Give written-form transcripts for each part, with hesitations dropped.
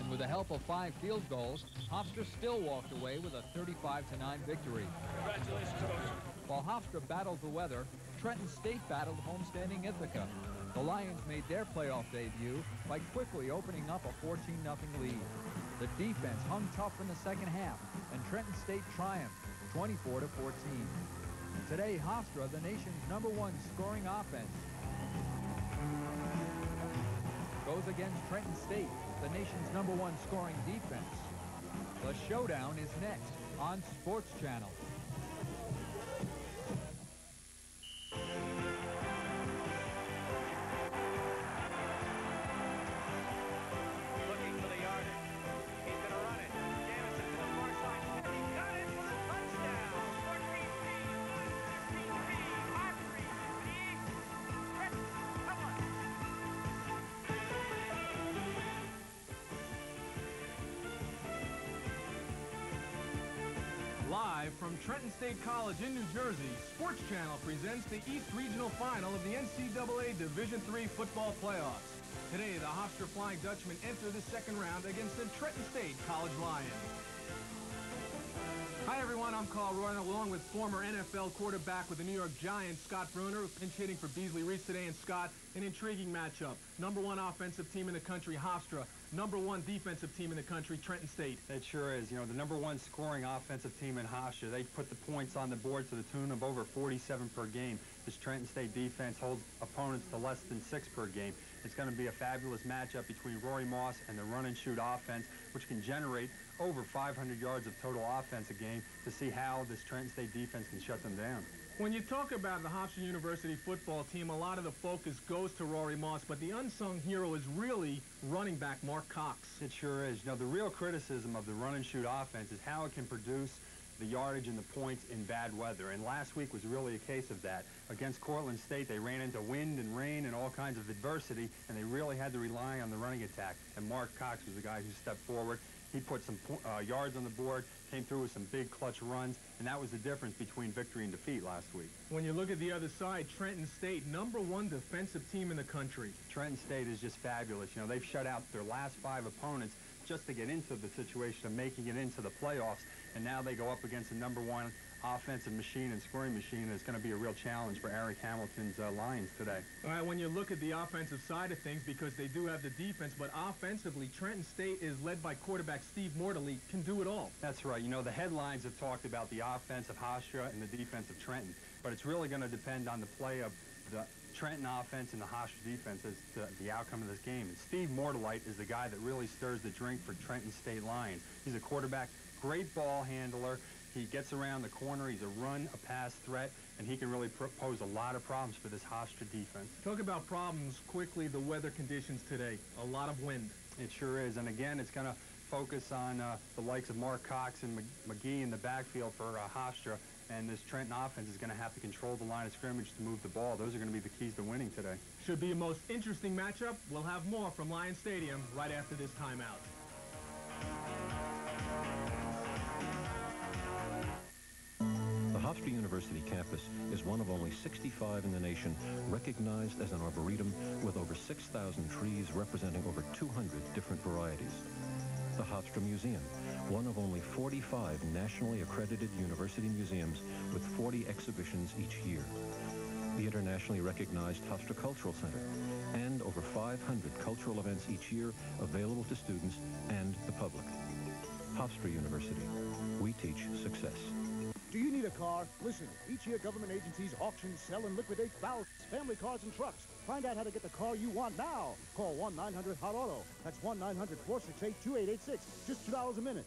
And with the help of 5 field goals, Hofstra still walked away with a 35-9 victory. Congratulations, Coach. While Hofstra battled the weather, Trenton State battled homestanding Ithaca. The Lions made their playoff debut by quickly opening up a 14-0 lead. The defense hung tough in the second half, and Trenton State triumphed 24-14. Today, Hofstra, the nation's #1 scoring offense, goes against Trenton State, the nation's #1 scoring defense. The showdown is next on Sports Channel. Live from Trenton State College in New Jersey, Sports Channel presents the East Regional Final of the NCAA Division III football playoffs. Today, the Hofstra Flying Dutchmen enter the second round against the Trenton State College Lions. Hi everyone, I'm Carl Reuter, along with former NFL quarterback with the New York Giants, Scott Brunner, pinch hitting for Beasley Reese today. And Scott, an intriguing matchup. #1 offensive team in the country, Hofstra. #1 defensive team in the country, Trenton State. It sure is. You know, the #1 scoring offensive team in Hofstra. They put the points on the board to the tune of over 47 per game. This Trenton State defense holds opponents to less than 6 per game. It's going to be a fabulous matchup between Rory Moss and the run-and-shoot offense, which can generate over 500 yards of total offense a game, to see how this Trenton State defense can shut them down. When you talk about the Hofstra University football team, a lot of the focus goes to Rory Moss, but the unsung hero is really running back Mark Cox. It sure is. You know, the real criticism of the run-and-shoot offense is how it can produce the yardage and the points in bad weather. And last week was really a case of that. Against Cortland State, they ran into wind and rain and all kinds of adversity, and they really had to rely on the running attack. And Mark Cox was the guy who stepped forward. He put some yards on the board, came through with some big clutch runs, and that was the difference between victory and defeat last week. When you look at the other side, Trenton State, #1 defensive team in the country. Trenton State is just fabulous. You know, they've shut out their last 5 opponents just to get into the situation of making it into the playoffs, and now they go up against the #1 offensive machine and scoring machine, and it's going to be a real challenge for Eric Hamilton's Lions today. All right, when you look at the offensive side of things, because they do have the defense, but offensively, Trenton State is led by quarterback Steve Mortley, can do it all. That's right. You know, the headlines have talked about the offense of Hofstra and the defense of Trenton, but it's really going to depend on the play of the Trenton offense and the Hofstra defense as to the outcome of this game. And Steve Mortley is the guy that really stirs the drink for Trenton State Lions. He's a quarterback, great ball handler. He gets around the corner. He's a run, a pass threat, and he can really pose a lot of problems for this Hofstra defense. Talk about problems quickly, the weather conditions today. A lot of wind. It sure is. And again, it's going to focus on the likes of Mark Cox and McGee in the backfield for Hofstra. And this Trenton offense is going to have to control the line of scrimmage to move the ball. Those are going to be the keys to winning today. Should be a most interesting matchup. We'll have more from Lions Stadium right after this timeout. The Hofstra University campus is one of only 65 in the nation recognized as an arboretum with over 6,000 trees representing over 200 different varieties. The Hofstra Museum, one of only 45 nationally accredited university museums with 40 exhibitions each year. The internationally recognized Hofstra Cultural Center, and over 500 cultural events each year available to students and the public. Hofstra University, we teach success. Do you need a car? Listen, each year government agencies auction, sell, and liquidate thousands of family cars and trucks. Find out how to get the car you want now. Call 1-900-HOT-AUTO. That's 1-900-468-2886. Just $2 a minute.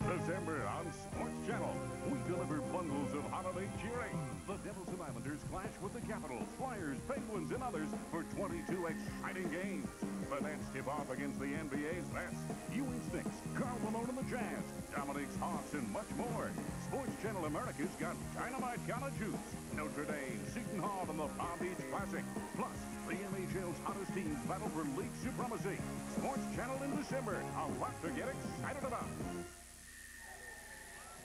December on Sports Channel, we deliver bundles of holiday cheering. The Devils and Islanders clash with the Capitals, Flyers, Penguins, and others for 22 exciting games. The Nets tip off against the NBA's best. UH Knicks, Karl Malone and the Jazz, Dominic's Hawks, and much more. Sports Channel America's got Dynamite College Hoops, Notre Dame, Seton Hall, and the Palm Beach Classic. Plus, the NHL's hottest teams battle for league supremacy. Sports Channel in December. A lot to get excited about.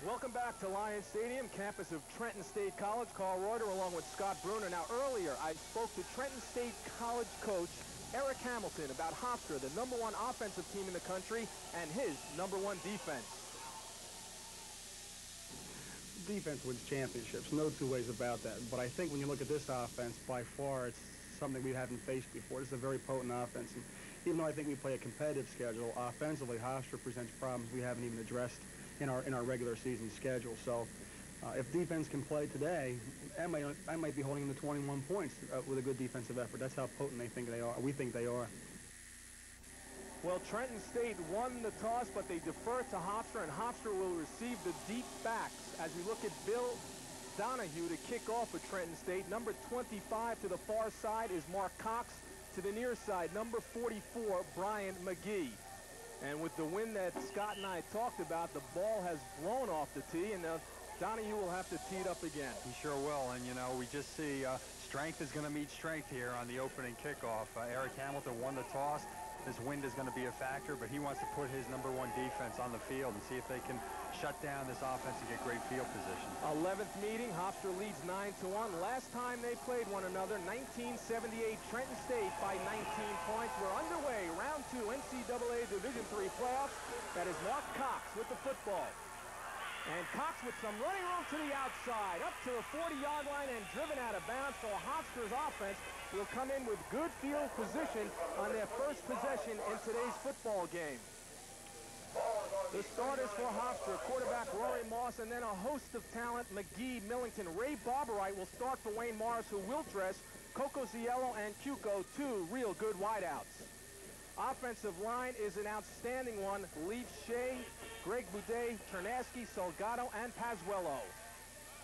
Welcome back to Lions Stadium, campus of Trenton State College. Carl Reuter along with Scott Brunner. Now, earlier I spoke to Trenton State College coach Eric Hamilton about Hofstra, the #1 offensive team in the country, and his #1 defense. Defense wins championships, no two ways about that. But I think when you look at this offense, by far it's something we haven't faced before. This is a very potent offense. And even though I think we play a competitive schedule, offensively, Hofstra presents problems we haven't even addressed in our regular season schedule. So if defense can play today, I might be holding them to 21 points with a good defensive effort. That's how potent they think they are. We think they are. Well, Trenton State won the toss, but they defer to Hofstra, and Hofstra will receive the deep backs. As we look at Bill Donahue to kick off with Trenton State. Number 25 to the far side is Mark Cox. To the near side, number 44, Brian McGee. And with the wind that Scott and I talked about, the ball has blown off the tee, and Donahue will have to tee it up again. He sure will, and, you know, we just see strength is going to meet strength here on the opening kickoff. Eric Hamilton won the toss. This wind is going to be a factor, but he wants to put his #1 defense on the field and see if they can shut down this offense and get great field position. 11th meeting, Hofstra leads 9-1. Last time they played one another, 1978, Trenton State by 19 points. We're underway, round 2, NCAA Division III playoffs. That is Mark Cox with the football. And Cox with some running room to the outside, up to the 40-yard line and driven out of bounds. So Hofstra's offense will come in with good field position on their first possession in today's football game. The starters for Hofstra, quarterback Rory Moss, and then a host of talent, McGee, Millington. Ray Barberite will start for Wayne Morris, who will dress Coco Ziello and Cuco, 2 real good wideouts. Offensive line is an outstanding one. Leaf Shea, Greg Boudet, Ternasky, Salgado, and Pazuello.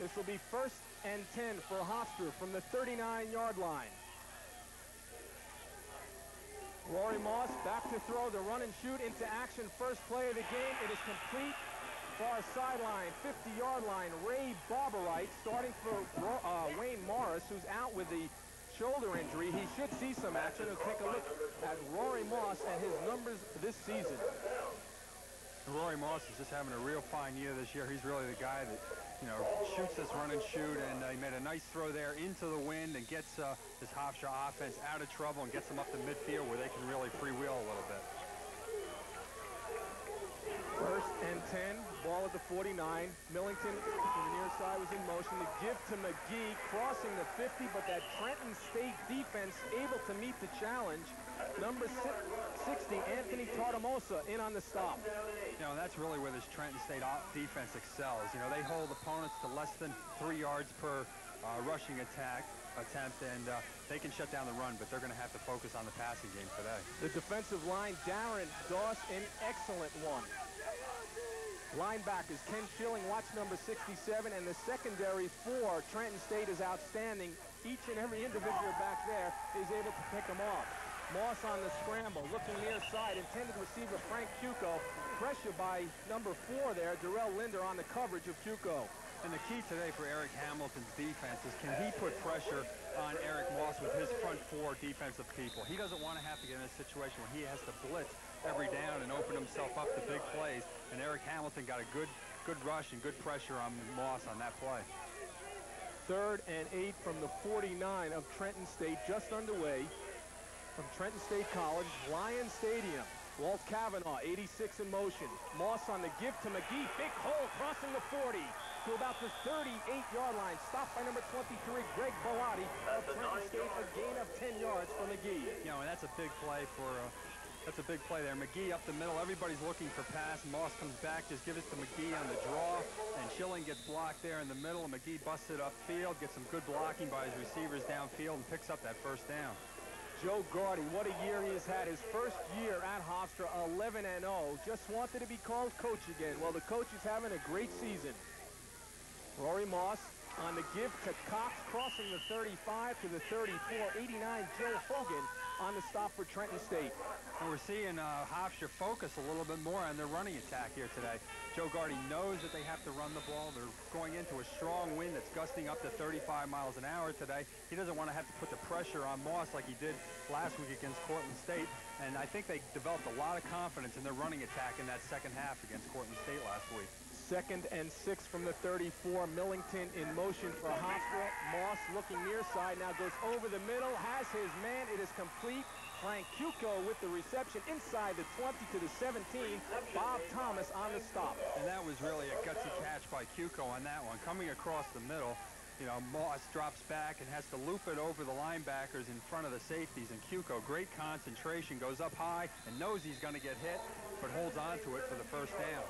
This will be 1st and 10 for Hofstra from the 39-yard line. Rory Moss back to throw the run and shoot into action. First play of the game. It is complete. Far sideline, 50-yard line. Ray Barberite starting for Wayne Morris, who's out with the shoulder injury. He should see some action. We'll take a look at Rory Moss and his numbers this season. Rory Moss is just having a real fine year this year. He's really the guy that, you know, shoots this run and shoot, and he made a nice throw there into the wind and gets this Hofstra offense out of trouble and gets them up to midfield where they can really freewheel a little bit. 1st and 10, ball at the 49. Millington to the near side was in motion. The give to McGee, crossing the 50, but that Trenton State defense able to meet the challenge. Number 60, Anthony Tartamosa, in on the stop. You know, that's really where this Trenton State defense excels. You know, they hold opponents to less than 3 yards per rushing attempt, and they can shut down the run, but they're going to have to focus on the passing game today. The defensive line, Darren Doss, an excellent one. Linebackers, Ken Schilling, watch number 67, and the secondary for Trenton State is outstanding. Each and every individual back there is able to pick them off. Moss on the scramble, looking near side, intended receiver Frank Cuco. Pressure by number 4 there, Darrell Linder on the coverage of Cuco. And the key today for Eric Hamilton's defense is, can he put pressure on Eric Moss with his front 4 defensive people? He doesn't want to have to get in a situation where he has to blitz every down and open himself up to big plays. And Eric Hamilton got a good rush and good pressure on Moss on that play. 3rd and 8 from the 49 of Trenton State, just underway from Trenton State College, Lion Stadium. Walt Kavanaugh, 86 in motion. Moss on the give to McGee. Big hole crossing the 40 to about the 38-yard line. Stopped by number 23, Greg Bellotti of Trenton State. A gain of 10 yards for McGee. You know, and that's a big play for... That's a big play there. McGee up the middle. Everybody's looking for pass. Moss comes back. Just give it to McGee on the draw. And Schilling gets blocked there in the middle. And McGee busts it upfield. Gets some good blocking by his receivers downfield and picks up that first down. Joe Gardy, what a year he has had. His first year at Hofstra, 11-0. Just wanted to be called coach again. Well, the coach is having a great season. Rory Moss on the give to Cox, crossing the 35 to the 34. 89, Joe Hogan on the stop for Trenton State. And we're seeing Hofstra focus a little bit more on their running attack here today. Joe Gardy knows that they have to run the ball. They're going into a strong wind that's gusting up to 35 miles an hour today. He doesn't want to have to put the pressure on Moss like he did last week against Cortland State. And I think they developed a lot of confidence in their running attack in that second half against Cortland State last week. 2nd and 6 from the 34. Millington in motion for Hofstra. Moss looking near side, now goes over the middle, has his man. It is complete Frank Cuco with the reception inside the 20 to the 17. Bob Thomas on the stop. And that was really a gutsy catch by Cuco on that one. Coming across the middle, you know, Moss drops back and has to loop it over the linebackers in front of the safeties. And Cuco, great concentration, goes up high and knows he's going to get hit, but holds on to it for the first down.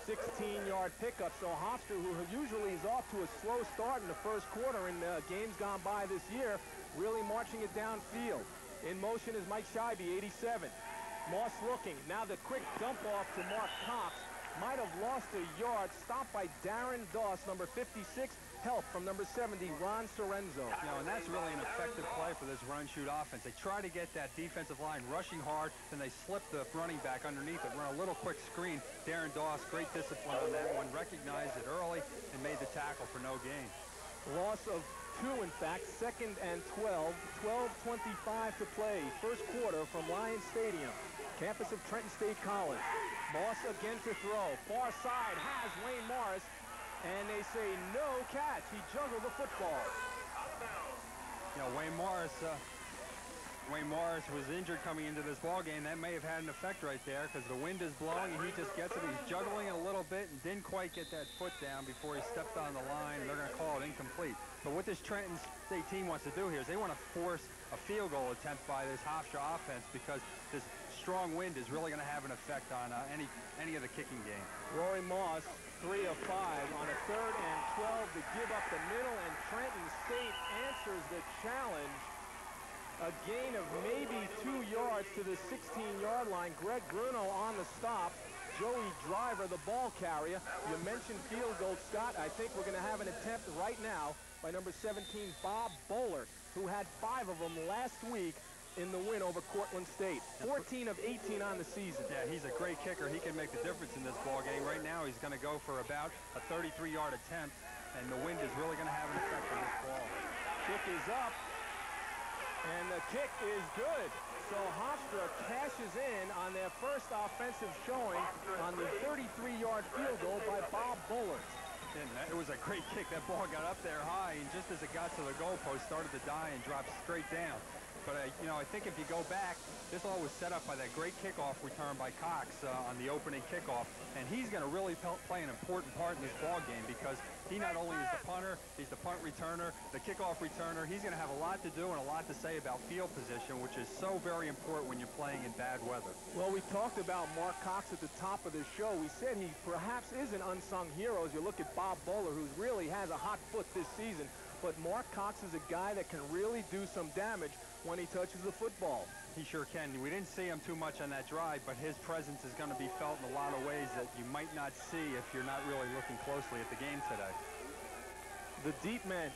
16-yard pickup. So Hofstra, who usually is off to a slow start in the first quarter in games gone by this year, really marching it downfield. In motion is Mike Scheibe, 87. Moss looking. Now the quick dump off to Mark Cox. Might have lost a yard. Stopped by Darren Doss, number 56. Help from number 70, Ron Sorenzo. You know, and that's really an effective play for this run-shoot offense. They try to get that defensive line rushing hard, then they slip the running back underneath it, run a little quick screen. Darren Doss, great discipline on that one, recognized it early and made the tackle for no gain. Loss of 2, in fact, 2nd and 12. 12:25 to play. First quarter from Lions Stadium, campus of Trenton State College. Moss again to throw. Far side has Wayne Morris, and they say no catch. He juggled the football. You know, Wayne Morris was injured coming into this ball game. That may have had an effect right there because the wind is blowing and he just gets it. He's juggling it a little bit and didn't quite get that foot down before he stepped on the line, and they're going to call it incomplete. But what this Trenton State team wants to do here is they want to force a field goal attempt by this Hofstra offense because this strong wind is really going to have an effect on any of the kicking game. Rory Moss, 3 of 5 on a 3rd and 12 to give up the middle, and Trenton State answers the challenge. A gain of maybe 2 yards to the 16-yard line. Greg Brunner on the stop. Joey Driver, the ball carrier. You mentioned field goal, Scott. I think we're going to have an attempt right now by number 17, Bob Bowler, who had 5 of them last week in the win over Cortland State. 14 of 18 on the season. Yeah, he's a great kicker. He can make the difference in this ball game. Right now, he's going to go for about a 33-yard attempt, and the wind is really going to have an effect on this ball. Kick is up, and the kick is good. So Hofstra cashes in on their first offensive showing on the 33-yard field goal by Bob Bowler. And it was a great kick. That ball got up there high, and just as it got to the goalpost, started to die and dropped straight down. But, you know, I think if you go back, this all was set up by that great kickoff return by Cox on the opening kickoff. And he's going to really play an important part in this ball game because he not only is the punter, he's the punt returner, the kickoff returner. He's going to have a lot to do and a lot to say about field position, which is so very important when you're playing in bad weather. Well, we talked about Mark Cox at the top of the show. We said he perhaps is an unsung hero as you look at Bob Bowler, who really has a hot foot this season. But Mark Cox is a guy that can really do some damage when he touches the football. He sure can. We didn't see him too much on that drive, but his presence is going to be felt in a lot of ways that you might not see if you're not really looking closely at the game today. The deep men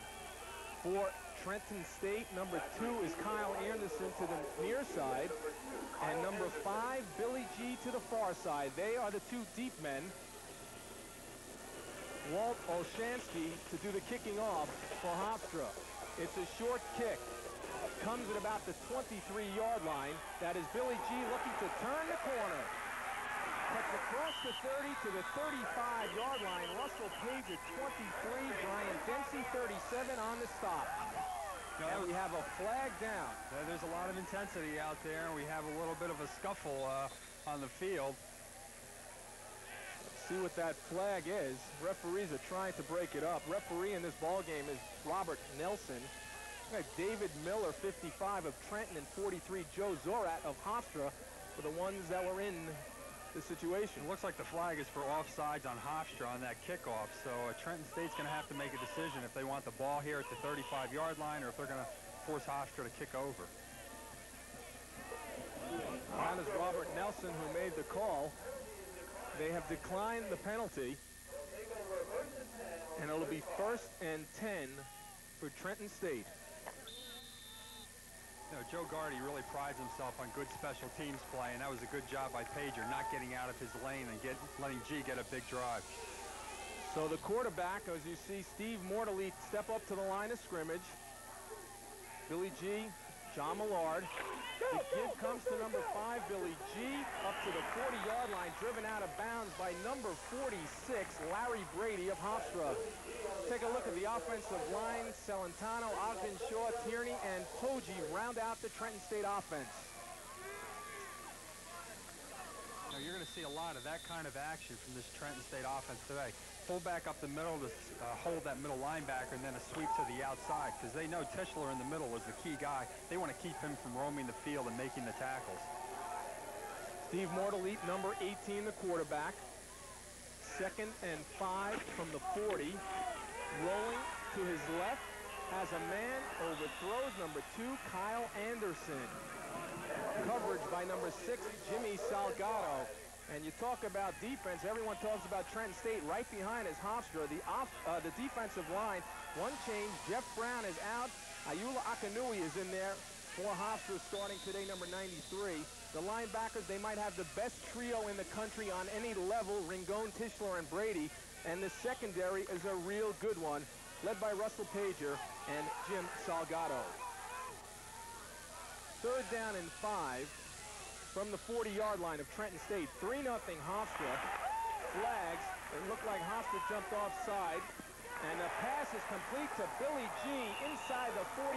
for Trenton State. Number 2 is Kyle Anderson to the near side, and number 5, Billy G, to the far side. They are the 2 deep men. Walt Olshansky to do the kicking off for Hofstra. It's a short kick. Comes at about the 23-yard line. That is Billy G looking to turn the corner. Cuts across the 30 to the 35-yard line. Russell Page at 23. Brian Dempsey, 37 on the stop. And we have a flag down. There's a lot of intensity out there. We have a little bit of a scuffle on the field. Let's see what that flag is. Referees are trying to break it up. Referee in this ball game is Robert Nelson. David Miller, 55 of Trenton, and 43 Joe Zorat of Hofstra for the ones that were in the situation. It looks like the flag is for offsides on Hofstra on that kickoff. So Trenton State's going to have to make a decision if they want the ball here at the 35-yard line or if they're going to force Hofstra to kick over. That is Robert Nelson who made the call. They have declined the penalty, and it'll be 1st and 10 for Trenton State. You know, Joe Gardy really prides himself on good special teams play, and that was a good job by Pager, not getting out of his lane and letting G get a big drive. So the quarterback, as you see, Steve Mortley step up to the line of scrimmage. Billy G, John Millard. The give comes to number 5, Billy G, up to the 40-yard line, driven out of bounds by number 46, Larry Brady of Hofstra. Take a look at the offensive line. Celentano, Ogden Shaw, Tierney, and Poggi round out the Trenton State offense. You're going to see a lot of that kind of action from this Trenton State offense today. Fullback up the middle to hold that middle linebacker, and then a sweep to the outside, because they know Tischler in the middle is the key guy. They want to keep him from roaming the field and making the tackles. Steve Mordelite, number 18, the quarterback. 2nd and 5 from the 40. Rolling to his left, has a man, overthrows number 2, Kyle Anderson. Coverage by number 6, Jimmy Salgado. And you talk about defense, everyone talks about Trenton State. Right behind is Hofstra. The defensive line, one change. Jeff Brown is out. Ayula Akanui is in there for Hofstra, starting today, number 93. The linebackers, they might have the best trio in the country on any level, Ringone, Tischler, and Brady. And the secondary is a real good one, led by Russell Pager and Jim Salgado. 3rd down and 5 from the 40-yard line of Trenton State. 3-0 Hofstra. Flags. It looked like Hofstra jumped offside. And the pass is complete to Billy G inside the 45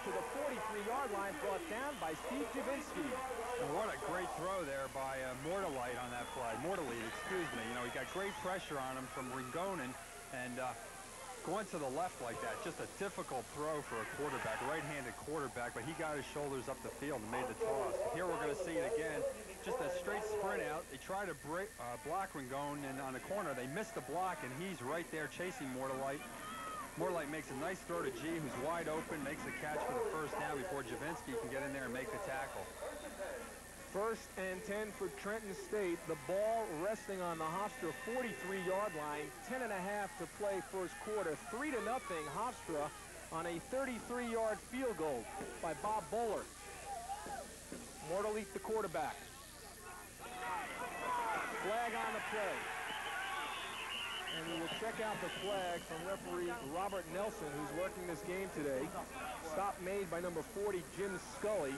to the 43-yard line, brought down by Steve Javinsky. And what a great throw there by Mordelite on that play. Mordelite, excuse me. You know, he got great pressure on him from Ringonen, and going to the left like that, just a difficult throw for a quarterback, right-handed quarterback, but he got his shoulders up the field and made the toss. Here we're going to see it again. Just a straight sprint out. They try to block Ringone, and on the corner they missed the block, and he's right there chasing Mordelite. Mordelite makes a nice throw to G, who's wide open, makes the catch for the first down before Javinsky can get in there and make the tackle. 1st and 10 for Trenton State. The ball resting on the Hofstra 43-yard line. 10.5 to play first quarter. 3-0 Hofstra on a 33-yard field goal by Bob Bowler. Mordelite, the quarterback. Flag on the play. And we will check out the flag from referee Robert Nelson, who's working this game today. Stop made by number 40, Jim Scully.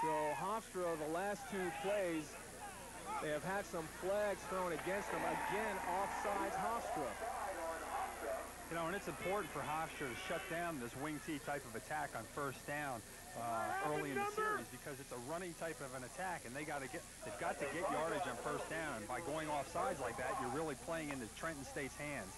So Hofstra, the last 2 plays, they have had some flags thrown against them. Again, offsides Hofstra. You know, and it's important for Hofstra to shut down this wing T type of attack on first down early in the series, because it's a running type of an attack, and they've got to get yardage on first down. And by going offsides like that, you're really playing into Trenton State's hands.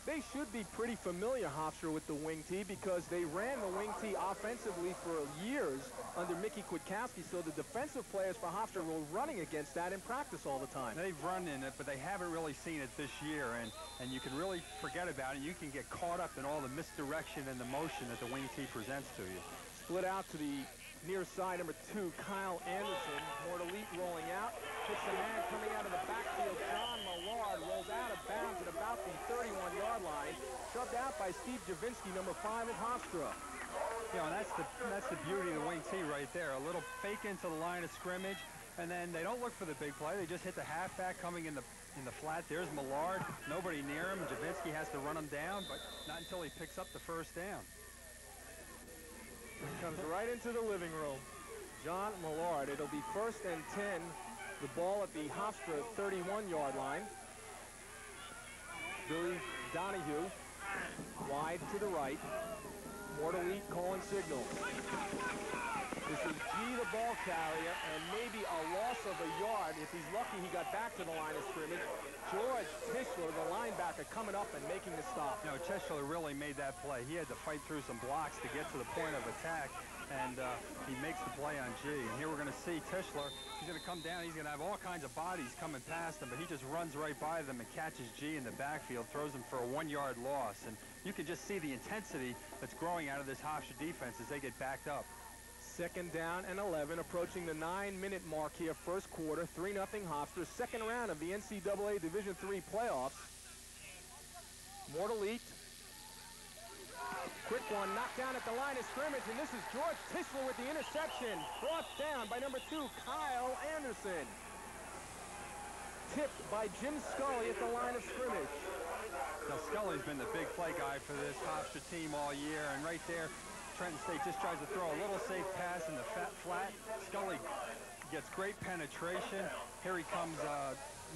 They should be pretty familiar, Hofstra, with the wing T, because they ran the wing T offensively for years under Mickey Kwiatkowski, so the defensive players for Hofstra were running against that in practice all the time. They've run in it, but they haven't really seen it this year, and you can really forget about it. You can get caught up in all the misdirection and the motion that the wing T presents to you. Split out to the near side, number 2, Kyle Anderson. Mordelite rolling out. Hits a man coming out of the backfield. John Millard rolls out of bounds at about the 31-yard line. Shoved out by Steve Javinsky, number 5 of Hofstra. You know, that's the beauty of the wing T right there. A little fake into the line of scrimmage, and then they don't look for the big play. They just hit the halfback coming in the flat. There's Millard. Nobody near him. Javinsky has to run him down, but not until he picks up the first down. Comes right into the living room. John Millard. It'll be 1st and 10. The ball at the Hofstra 31-yard line. Billy Donahue wide to the right. Mordelite calling signal. This is G, the ball carrier, and maybe a loss of a yard. If he's lucky, he got back to the line of scrimmage. George Tischler, the linebacker, coming up and making the stop. You know, Tischler really made that play. He had to fight through some blocks to get to the point of attack, and he makes the play on G. And here we're going to see Tischler. He's going to come down. He's going to have all kinds of bodies coming past him, but he just runs right by them and catches G in the backfield, throws him for a 1-yard loss. And you can just see the intensity that's growing out of this Hofstra defense as they get backed up. 2nd down and 11, approaching the 9-minute mark here, first quarter. 3-0 Hofstra, second round of the NCAA Division III playoffs. Mordelite. Quick one, knocked down at the line of scrimmage, and this is George Tischler with the interception. Brought down by number 2, Kyle Anderson. Tipped by Jim Scully at the line of scrimmage. Now, Scully's been the big play guy for this Hofstra team all year, and right there, Trenton State just tries to throw a little safe pass in the flat. Scully gets great penetration. Here he comes,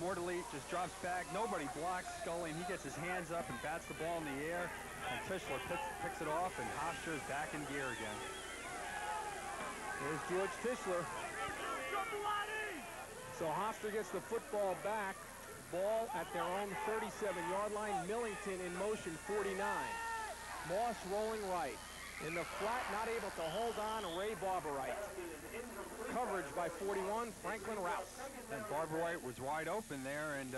Mordelite just drops back. Nobody blocks Scully, and he gets his hands up and bats the ball in the air. And Tischler picks it off, and Hofstra is back in gear again. There's George Tischler. So Hofstra gets the football back. Ball at their own 37-yard line. Millington in motion, 49. Moss rolling right. In the flat, not able to hold on. Ray Barberite. Coverage by 41, Franklin Rouse. And Barberite was wide open there, and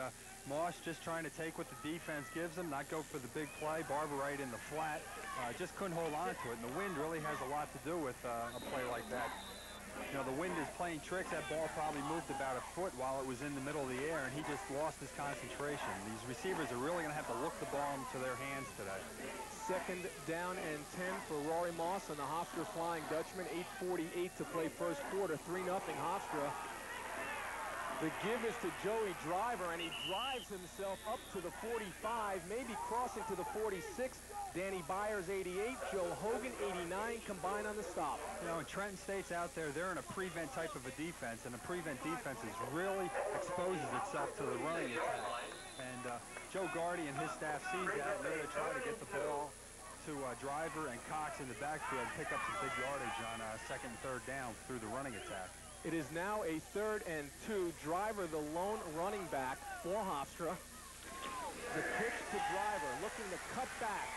Moss just trying to take what the defense gives him, not go for the big play. Barberite in the flat, just couldn't hold on to it. And the wind really has a lot to do with a play like that. You know, the wind is playing tricks. That ball probably moved about a foot while it was in the middle of the air, and he just lost his concentration. These receivers are really going to have to look the ball into their hands today. Second down and 10 for Rory Moss on the Hofstra Flying Dutchman. 8:48 to play first quarter. 3-0 Hofstra. The give is to Joey Driver, and he drives himself up to the 45, maybe crossing to the 46. Danny Byers, 88. Joe Hogan, 89, combined on the stop. You know, and Trenton State's out there. They're in a prevent type of a defense, and a prevent defense really exposes itself to the running attack. And Joe Gardy and his staff sees that, and they're going to try to get the ball to Driver and Cox in the backfield and pick up some big yardage on second and third down through the running attack. It is now a 3rd and 2. Driver, the lone running back for Hofstra. The pitch to Driver, looking to cut back.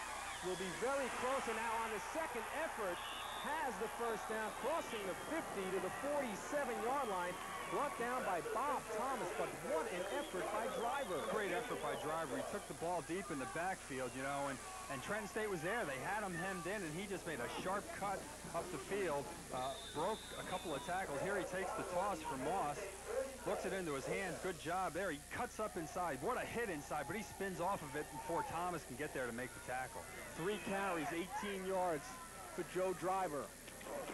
Will be very close, and now on the second effort, has the first down, crossing the 50 to the 47-yard line. Brought down by Bob Thomas, but what an effort by Driver. Great effort by Driver. He took the ball deep in the backfield, you know, and Trenton State was there. They had him hemmed in, and he just made a sharp cut up the field, broke a couple of tackles. Here he takes the toss from Moss, looks it into his hands. Good job there. He cuts up inside. What a hit inside, but he spins off of it before Thomas can get there to make the tackle. 3 carries, 18 yards for Joe Driver.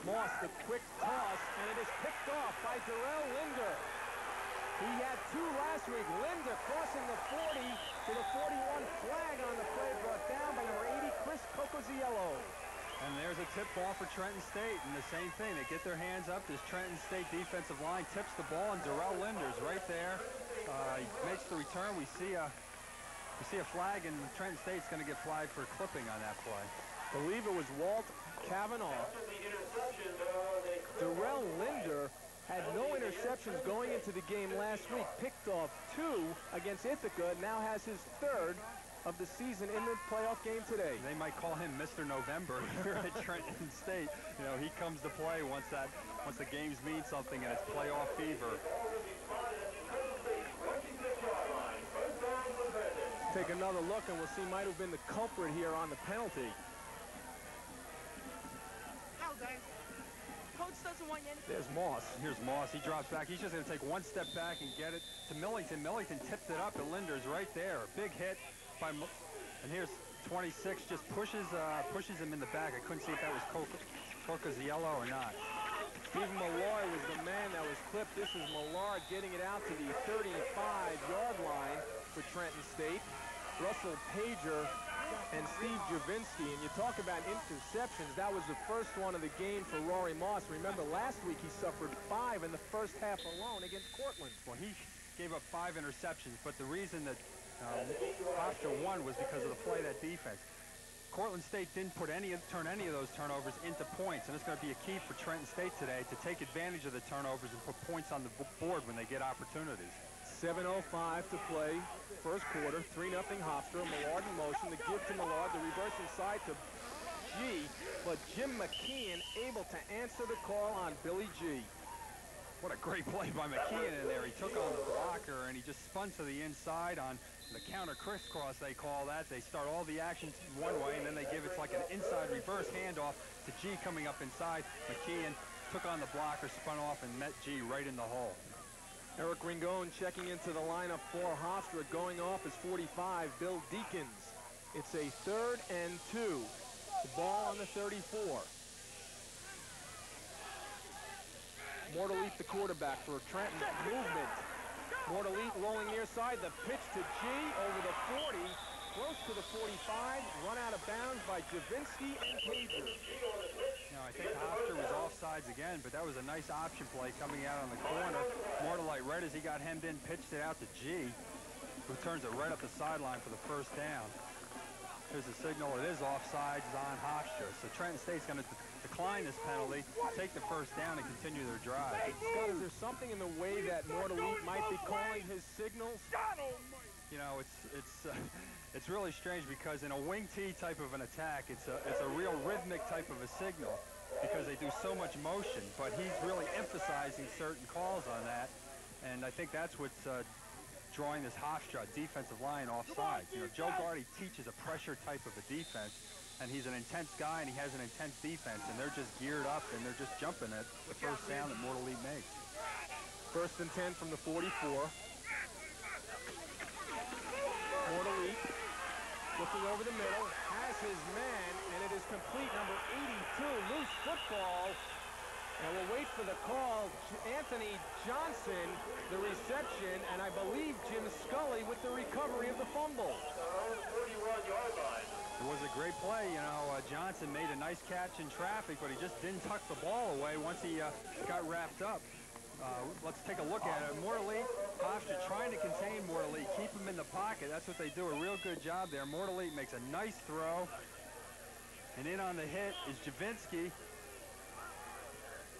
Moss, the quick toss, and it is picked off by Darrell Linder. He had 2 last week. Linder crossing the 40 to the 41. Flag on the play, brought down by number 80, Chris Cocoziello. And there's a tip ball for Trenton State, and the same thing. They get their hands up. This Trenton State defensive line tips the ball, and Darrell Linder's right there. He makes the return. We see a flag, and Trenton State's going to get flagged for clipping on that play. I believe it was Walt Kavanaugh. Darrell Linder had no interceptions going into the game last week. Picked off 2 against Ithaca. Now has his 3rd of the season in the playoff game today. They might call him Mr. November here at Trenton State. You know, he comes to play once the games mean something and it's playoff fever. Take another look, and we'll see might have been the culprit here on the penalty. Coach doesn't want you anything. There's Moss. Here's Moss. He drops back. He's just going to take 1 step back and get it to Millington. Millington tipped it up, and Linder's right there. A big hit by, and here's 26, just pushes him in the back. I couldn't see if that was Cocoziello or not. Stephen Malloy was the man that was clipped. This is Millard getting it out to the 35-yard line for Trenton State. Russell Pager and Steve Javinsky. And you talk about interceptions. That was the first one of the game for Rory Moss. Remember, last week he suffered 5 in the first half alone against Cortland. Well, he gave up 5 interceptions, but the reason that Hofstra won was because of the play of that defense. Cortland State didn't turn any of those turnovers into points, and it's going to be a key for Trenton State today to take advantage of the turnovers and put points on the board when they get opportunities. 7:05 to play, first quarter, 3-0 Hofstra. Millard in motion, the give to Millard, the reverse inside to G, but Jim McKeon able to answer the call on Billy G. What a great play by McKeon in there. He took on the blocker, and he just spun to the inside on the counter crisscross, they call that. They start all the actions one way, and then they give it like an inside reverse handoff to G coming up inside. McKeon took on the blocker, spun off, and met G right in the hole. Eric Ringone checking into the lineup for Hofstra. Going off is 45, Bill Deakins. It's a 3rd and 2. The ball on the 34. Mortalete, the quarterback for Trenton. Movement. Mortalete rolling near side. The pitch to G over the 40. Close to the 45. Run out of bounds by Javinsky and Pager. Now, I think Hofstra was offsides again, but that was a nice option play coming out on the corner. Mortalete, right as he got hemmed in, pitched it out to G, who turns it right up the sideline for the first down. Here's the signal. It is offsides on Hofstra. So Trenton State's going to decline this penalty, take the first down, and continue their drive. Scott, is there something in the way that Mordelite might be calling his signals? You know, it's really strange because in a wing T type of an attack, it's a real rhythmic type of a signal because they do so much motion, but he's really emphasizing certain calls on that, and I think that's what's drawing this Hofstra defensive line offside. You know, Joe Gardy teaches a pressure type of a defense, and he's an intense guy, and he has an intense defense, and they're just geared up, and they're just jumping at the first down that Mordelite makes. 1st and 10 from the 44. Mordelite looking over the middle, has his man, and it is complete. Number 82, loose football. And we'll wait for the call. Anthony Johnson, the reception, and I believe Jim Scully with the recovery of the fumble. It was a great play. You know, Johnson made a nice catch in traffic, but he just didn't tuck the ball away once he got wrapped up. Let's take a look at it. Mordelite, Hofstra trying to contain Mordelite, keep him in the pocket. That's what they do, a real good job there. Mordelite makes a nice throw. And in on the hit is Javinsky.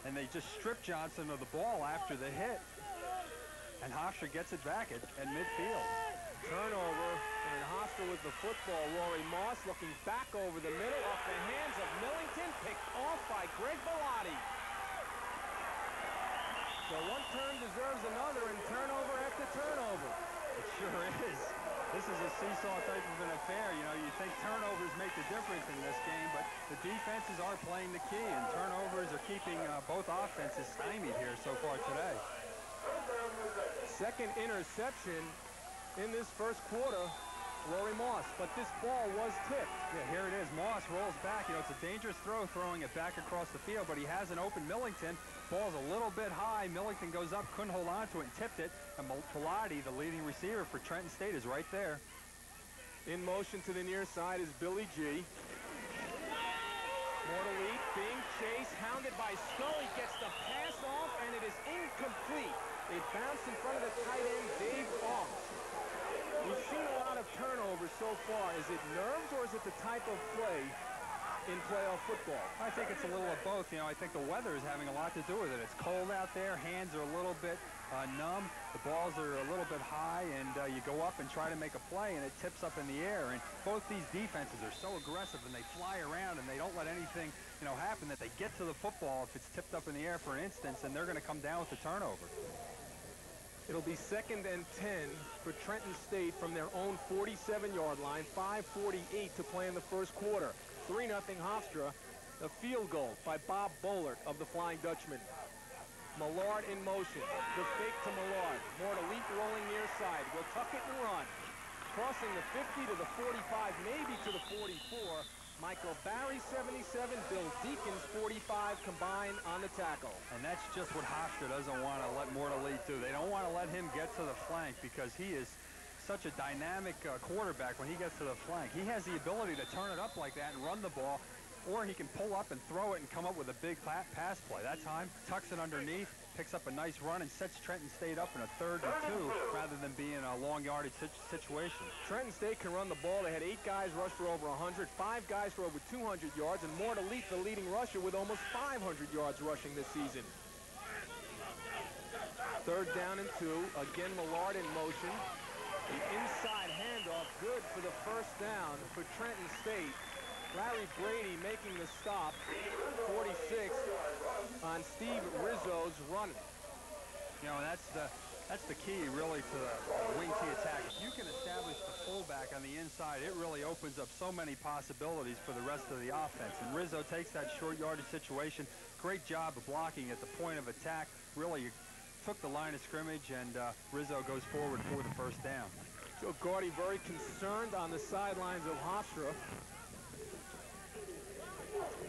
And they just strip Johnson of the ball after the hit. And Hofstra gets it back at midfield. Turnover, and Hofstra with the football. Rory Moss looking back over the middle off the hands of Millington, picked off by Greg Bellotti. So one turn deserves another, and turnover after turnover. It sure is. This is a seesaw type of an affair. You know, you think turnovers make the difference in this game, but the defenses are playing the key, and turnovers are keeping both offenses stymied here so far today. Second interception in this first quarter, Rory Moss, but this ball was tipped. Yeah, here it is. Moss rolls back. You know, it's a dangerous throw throwing it back across the field, but he has an open Millington. Ball's a little bit high. Millington goes up, couldn't hold on to it, and tipped it. And Bellotti, the leading receiver for Trenton State, is right there. In motion to the near side is Billy G. Mordelite being chased, hounded by Scully, gets the pass off, and it is incomplete. It bounced in front of the tight end, Dave Ongst. We've seen a lot of turnovers so far. Is it nerves or is it the type of play in playoff football? I think it's a little of both. You know, I think the weather is having a lot to do with it. It's cold out there. Hands are a little bit numb. The balls are a little bit high, and you go up and try to make a play, and it tips up in the air. And both these defenses are so aggressive, and they fly around, and they don't let anything, you know, happen, that they get to the football if it's tipped up in the air for an instance, and they're going to come down with the turnover. It'll be 2nd and 10 for Trenton State from their own 47-yard line. 5:48 to play in the first quarter. 3-0 Hofstra. A field goal by Bob Bollert of the Flying Dutchman. Millard in motion. The fake to Millard. Mordelite rolling near side. Will tuck it and run. Crossing the 50 to the 45, maybe to the 44. Michael Barry, 77, Bill Deacons, 45, combined on the tackle. And that's just what Hofstra doesn't want to let Mordelite do. They don't want to let him get to the flank because he is such a dynamic quarterback when he gets to the flank. He has the ability to turn it up like that and run the ball, or he can pull up and throw it and come up with a big pass play. That time, tucks it underneath, picks up a nice run, and sets Trenton State up in a 3rd and 2 rather than being a long yardage situation. Trenton State can run the ball. They had 8 guys rush for over 100, 5 guys for over 200 yards, and Mordelite, the leading rusher, with almost 500 yards rushing this season. 3rd down and 2. Again, Millard in motion. The inside handoff, good for the first down for Trenton State. Larry Brady making the stop, 46 on Steve Rizzo's run. You know, that's the key really to the wing T attack. If you can establish the fullback on the inside, it really opens up so many possibilities for the rest of the offense. And Rizzo takes that short yardage situation. Great job of blocking at the point of attack. Really took the line of scrimmage, and Rizzo goes forward for the first down. Joe Gardy very concerned on the sidelines of Hofstra.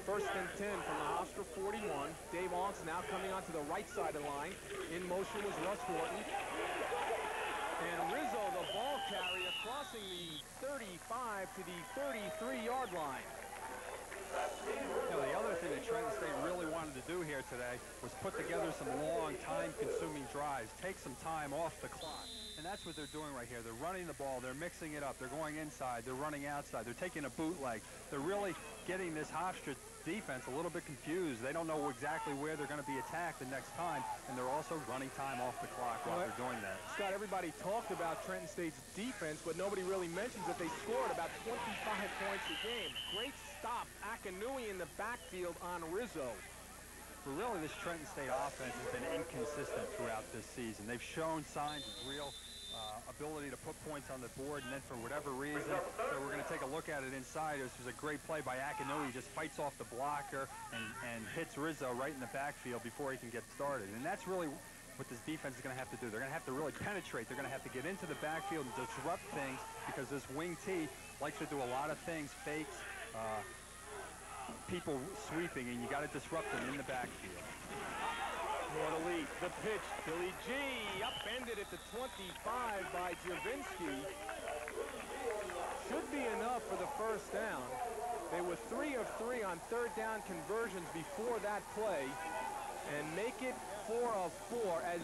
1st and 10 from the Hofstra 41. Dave Ongst now coming onto the right side of the line. In motion was Russ Horton. And Rizzo, the ball carrier, crossing the 35 to the 33-yard line. You know, the other thing that Trenton State really wanted to do here today was put together some long, time-consuming drives. is take some time off the clock. And that's what they're doing right here. They're running the ball. They're mixing it up. They're going inside. They're running outside. They're taking a bootleg. They're really getting this Hofstra defense a little bit confused. They don't know exactly where they're going to be attacked the next time, and they're also running time off the clock while they're doing that. Scott, everybody talked about Trenton State's defense, but nobody really mentions that they scored about 25 points a game. Great stop. Akinui in the backfield on Rizzo. But really, this Trenton State offense has been inconsistent throughout this season. They've shown signs of real ability to put points on the board, and then for whatever reason, so we're going to take a look at it inside. This was a great play by Akinui. He just fights off the blocker and hits Rizzo right in the backfield before he can get started. And that's really what this defense is going to have to do. They're going to have to really penetrate. They're going to have to get into the backfield and disrupt things, because this wing T likes to do a lot of things, fakes, people sweeping, and you got to disrupt them in the backfield. Elite, the pitch, Billy G, upended at the 25 by Javinsky. Should be enough for the first down. They were 3 of 3 on third down conversions before that play, and make it 4 of 4 as